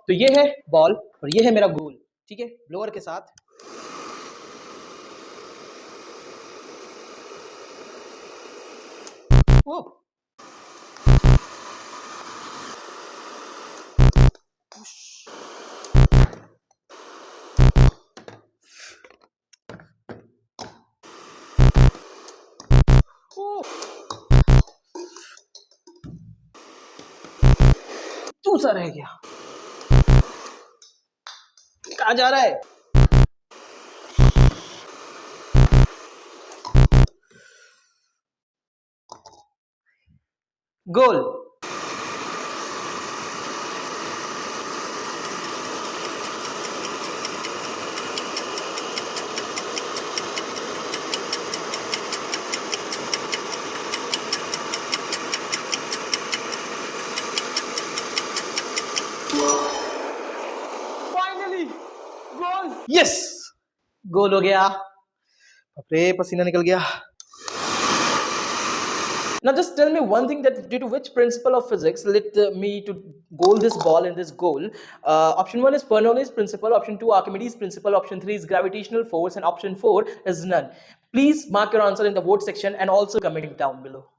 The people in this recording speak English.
तो ये है बॉल और ये है मेरा गोल, ठीक है, ब्लोअर के साथ। ओ दूसरा रह गया, कहाँ जा रहा है? गोल। फाइनली गोल, यस, गोल हो गया। अरे पसीना निकल गया। Now just tell me one thing, that due to which principle of physics led me to goal this ball in this goal? Option 1 is Bernoulli's principle, option 2 Archimedes principle, option 3 is gravitational force, and option 4 is none. Please mark your answer in the vote section and also comment down below.